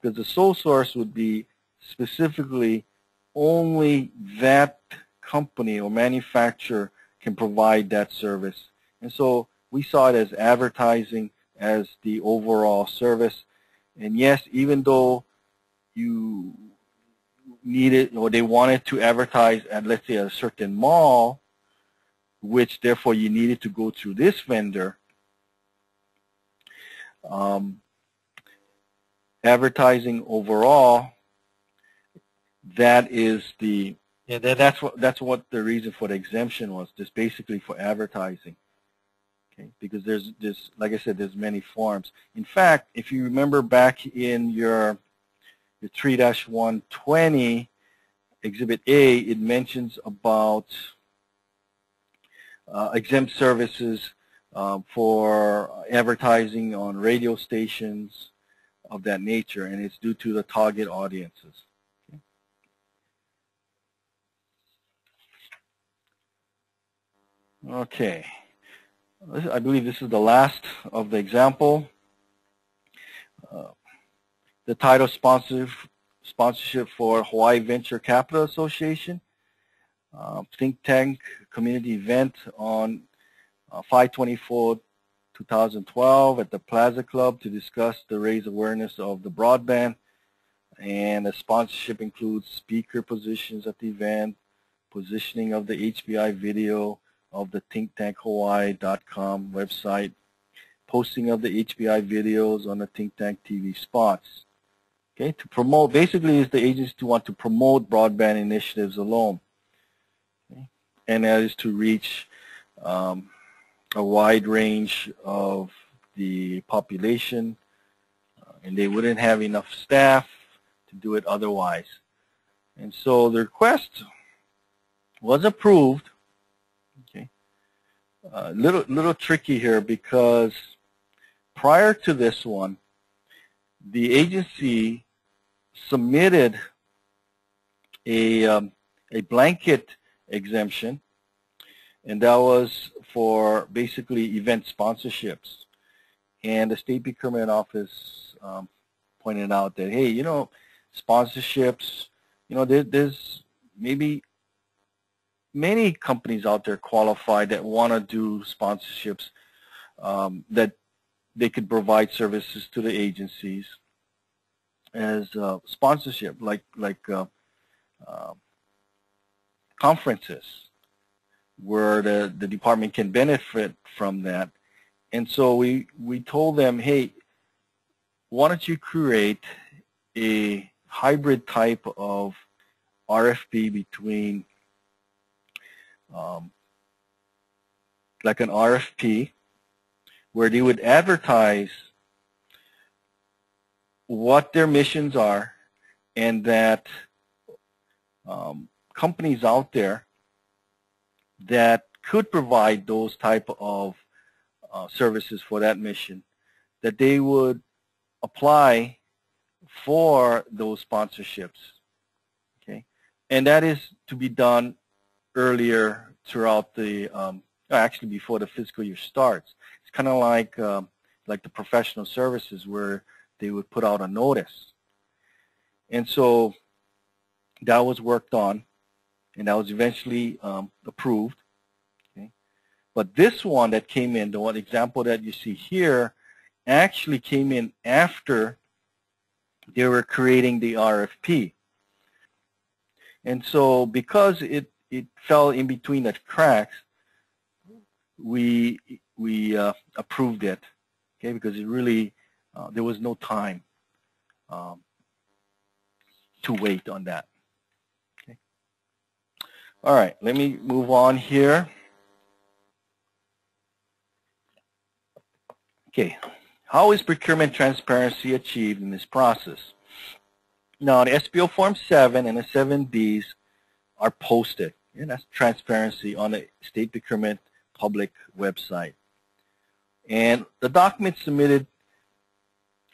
because the sole source would be specifically only that company or manufacturer can provide that service. And so we saw it as advertising as the overall service. And yes, even though you needed or they wanted to advertise at, let's say, a certain mall, which therefore you needed to go through this vendor, advertising overall, that is the Yeah, that's what the reason for the exemption was, just basically for advertising. Okay, because there's like I said, there's many forms. In fact, if you remember back in your 3-120 Exhibit A, it mentions about exempt services for advertising on radio stations of that nature, and it's due to the target audiences. Okay. I believe this is the last of the example. The title sponsorship for Hawaii Venture Capital Association, think tank community event on 5/24/2012 at the Plaza Club to discuss the raise awareness of the broadband. And the sponsorship includes speaker positions at the event, positioning of the HBI video of the thinktankhawaii.com website, posting of the HBI videos on the Think Tank TV spots. Okay, to promote, basically is the agency to want to promote broadband initiatives alone. Okay? And that is to reach a wide range of the population, and they wouldn't have enough staff to do it otherwise. And so the request was approved. Okay, little tricky here, because prior to this one, the agency submitted a blanket exemption, and that was for basically event sponsorships. And the State Procurement Office pointed out that, hey, sponsorships, there's maybe many companies out there qualified that want to do sponsorships, that they could provide services to the agencies as sponsorship, like conferences, where the department can benefit from that. And so we told them, hey, why don't you create a hybrid type of RFP between like an RFP where they would advertise what their missions are, and that companies out there that could provide those type of services for that mission, that they would apply for those sponsorships. Okay, and that is to be done earlier throughout the actually before the fiscal year starts. It's kind of like the professional services, where they would put out a notice. And so that was worked on, and that was eventually approved. Okay, but this one that came in, the one example that you see here, actually came in after they were creating the RFP. And so because it fell in between the cracks, we approved it, okay, because it really, there was no time to wait on that. Okay. All right, let me move on here. Okay, how is procurement transparency achieved in this process? Now, the SPO Form 7 and the 7Bs are posted, and that's transparency on the State Procurement public website. And the documents submitted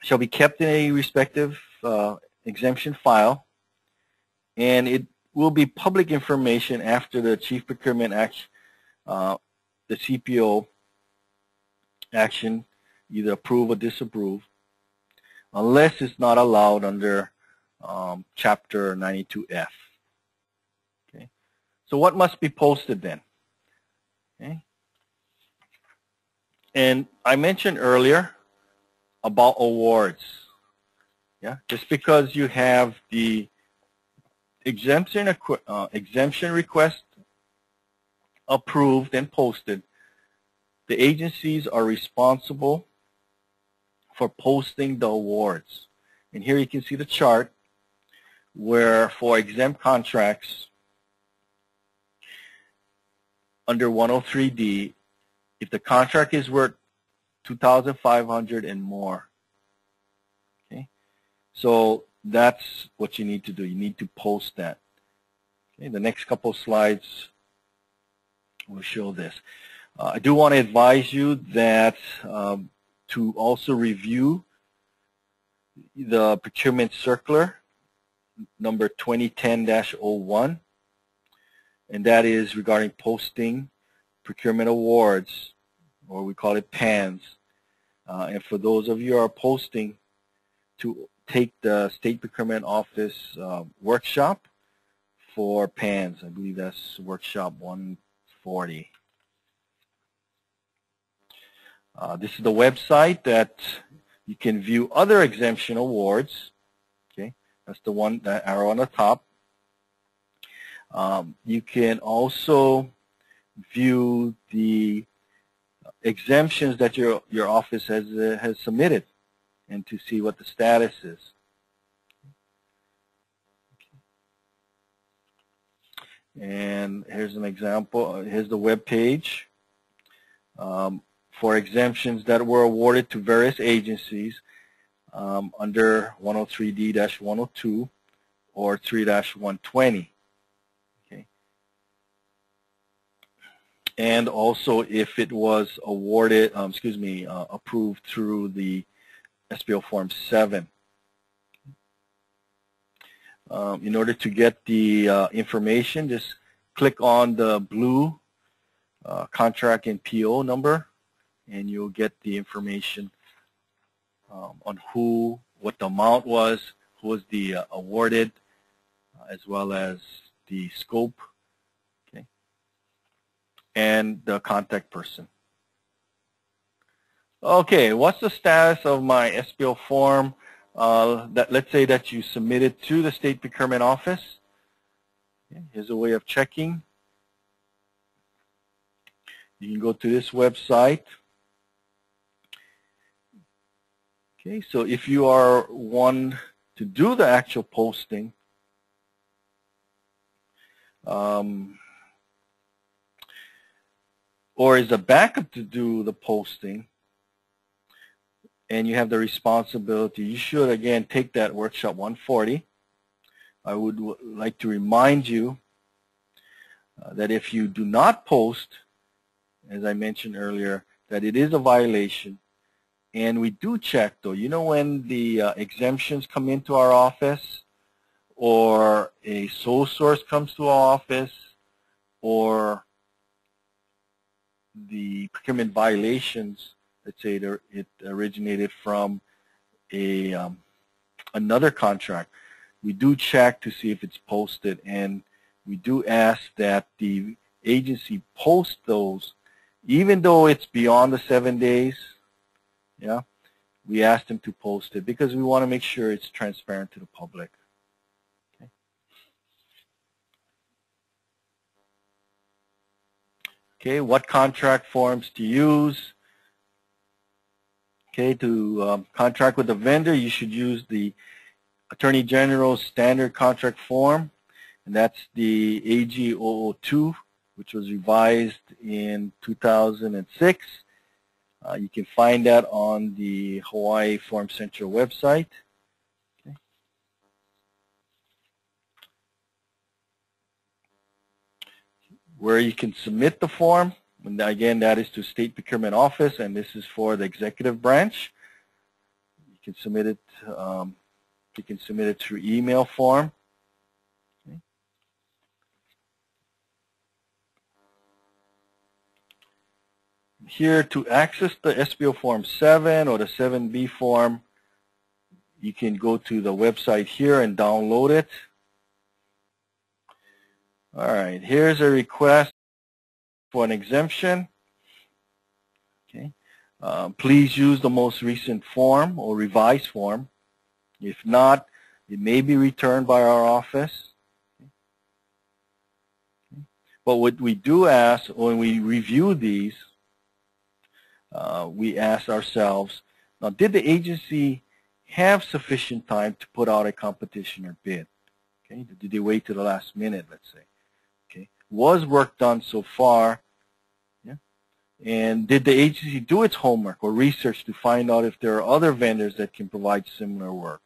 shall be kept in a respective exemption file, and it will be public information after the Chief Procurement Act, the CPO action, either approve or disapprove, unless it's not allowed under Chapter 92F. Okay, so what must be posted then? Okay, and I mentioned earlier about awards. Yeah, just because you have the exemption request approved and posted, the agencies are responsible for posting the awards. And here you can see the chart where for exempt contracts, under 103D if the contract is worth $2,500 and more. Okay, so that's what you need to do. You need to post that. Okay, the next couple of slides will show this. I do want to advise you that to also review the procurement circular number 2010-01, and that is regarding posting procurement awards, or we call it PANs. And for those of you who are posting, to take the State Procurement Office workshop for PANs. I believe that's workshop 140. This is the website that you can view other exemption awards. Okay, that's the one, that arrow on the top. You can also view the exemptions that your office has submitted, and to see what the status is. And here's an example. Here's the web page for exemptions that were awarded to various agencies under 103D-102 or 3-120. Okay. And also if it was awarded, approved through the SBO Form 7. In order to get the information, just click on the blue contract and PO number, and you'll get the information on what the amount was, who was the awarded, as well as the scope, okay, and the contact person. Okay, what's the status of my SBO form? Let's say that you submitted to the State Procurement Office. Okay, here's a way of checking. You can go to this website. Okay, so if you are one to do the actual posting, or is a backup to do the posting, and you have the responsibility, you should again take that workshop 140. I would like to remind you that if you do not post, as I mentioned earlier, that it is a violation. And we do check, though. You know, when the exemptions come into our office, or a sole source comes to our office, or the procurement violations, let's say it originated from another contract, we do check to see if it's posted, and we do ask that the agency post those, even though it's beyond the 7 days. Yeah, we ask them to post it because we want to make sure it's transparent to the public. Okay, okay, what contract forms to use? Okay, to contract with the vendor, you should use the Attorney General's standard contract form, and that's the AG 002, which was revised in 2006. You can find that on the Hawaii Form Central website. Okay. Where you can submit the form. And again, that is to State Procurement Office, and this is for the executive branch. You can submit it. You can submit it through email form. Okay. Here, to access the SBO Form 7 or the 7B form, you can go to the website here and download it. All right, here's a request for an exemption. Okay, please use the most recent form or revised form. If not, it may be returned by our office. Okay. But what we do ask when we review these, we ask ourselves, now, did the agency have sufficient time to put out a competition or bid? Okay, did they wait to the last minute, let's say? Okay, was work done so far And did the agency do its homework or research to find out if there are other vendors that can provide similar work?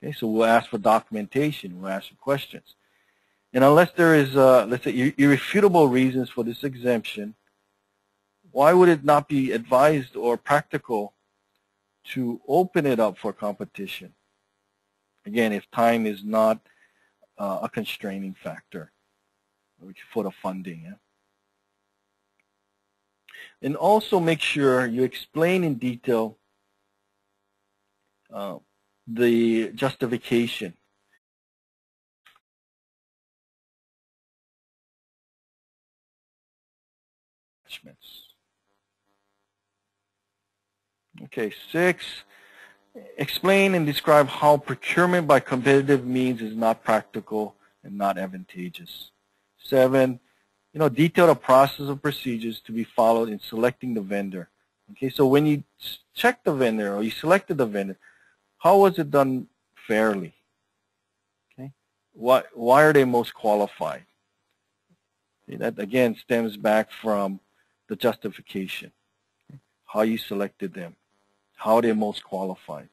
Okay, so we'll ask for documentation. We'll ask for questions. And unless there is, let's say, irrefutable reasons for this exemption, why would it not be advised or practical to open it up for competition? Again, if time is not a constraining factor for the funding. Yeah? And also make sure you explain in detail the justification. Okay, 6, explain and describe how procurement by competitive means is not practical and not advantageous. 7, detail the process of procedures to be followed in selecting the vendor. Okay, so when you check the vendor or you selected the vendor, how was it done fairly? Okay, why are they most qualified? Okay, that again stems back from the justification, how you selected them, how they're most qualified.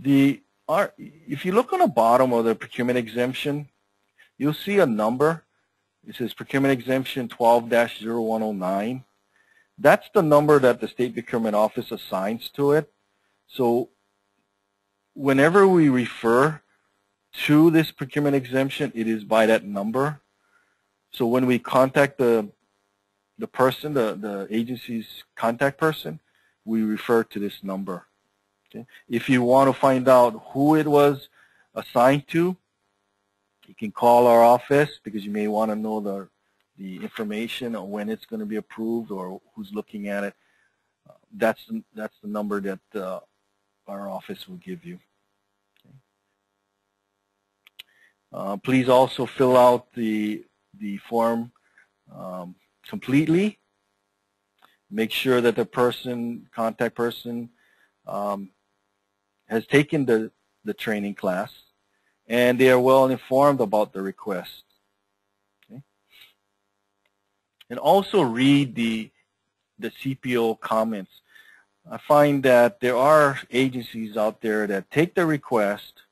Okay. If you look on the bottom of the procurement exemption, you'll see a number. It says procurement exemption 12-0109. That's the number that the State Procurement Office assigns to it. So whenever we refer to this procurement exemption, it is by that number. So when we contact the person, the agency's contact person, we refer to this number. Okay? If you want to find out who it was assigned to, you can call our office because you may want to know the information on when it's going to be approved or who's looking at it. That's the number that our office will give you. Okay. Please also fill out the form completely. Make sure that the contact person has taken the training class and they are well informed about the request. Okay. And also read the CPO comments. I find that there are agencies out there that take the request,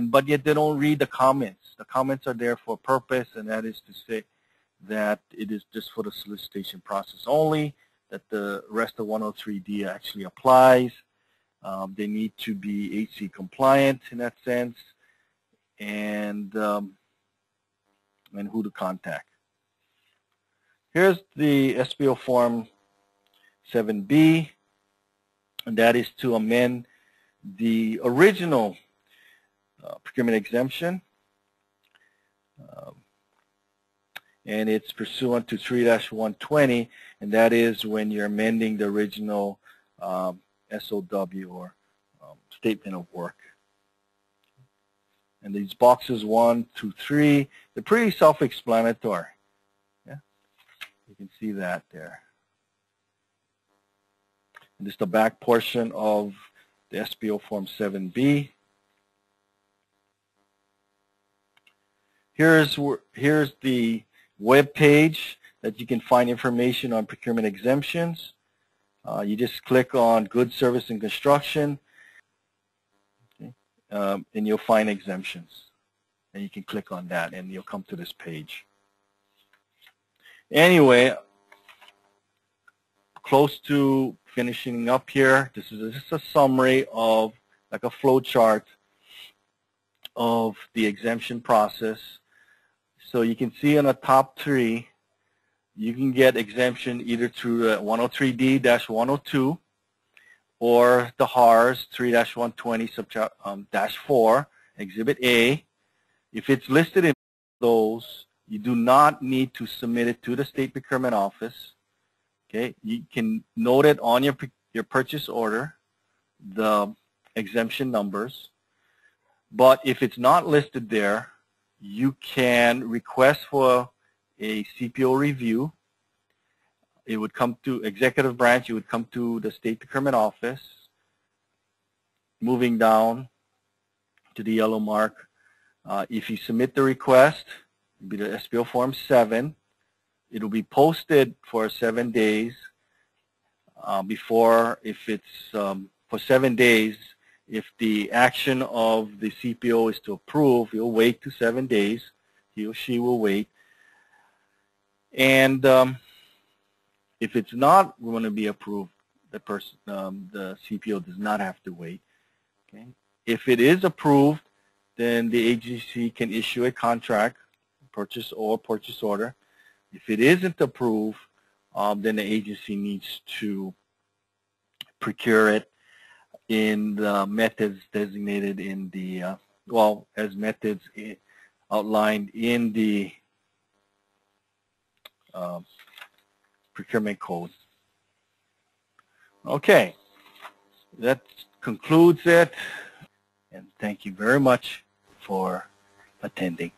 but yet they don't read the comments. The comments are there for a purpose, and that is to say that it is just for the solicitation process only, that the rest of 103D actually applies. They need to be HC compliant in that sense, and who to contact. Here's the SPO Form 7B, and that is to amend the original procurement exemption, and it's pursuant to 3-120, and that is when you're amending the original SOW or statement of work. And these boxes 1, 2, 3, they're pretty self-explanatory. Yeah, you can see that there. And this is the back portion of the SPO Form 7B. Here's the web page that you can find information on procurement exemptions. You just click on Goods, Service, and Construction, okay, and you'll find exemptions. And you can click on that, and you'll come to this page. Anyway, close to finishing up here. This is just a summary of, like a flow chart of the exemption process. So you can see on the top 3, you can get exemption either through 103D-102 or the HARS 3-120-4, Exhibit A. If it's listed in those, you do not need to submit it to the State Procurement Office. Okay, you can note it on your purchase order, the exemption numbers. But if it's not listed there, you can request for a CPO review. It would come to executive branch. It would come to the State Procurement Office. Moving down to the yellow mark, If you submit the request, it'll be the SBO Form 7. It will be posted for 7 days before, if it's for 7 days. If the action of the CPO is to approve, he'll wait to 7 days. He or she will wait. And if it's not going to be approved, the CPO does not have to wait. Okay. If it is approved, then the agency can issue a contract, purchase order. If it isn't approved, then the agency needs to procure it in the methods designated in the, as methods outlined in the procurement code. Okay, that concludes it, and thank you very much for attending.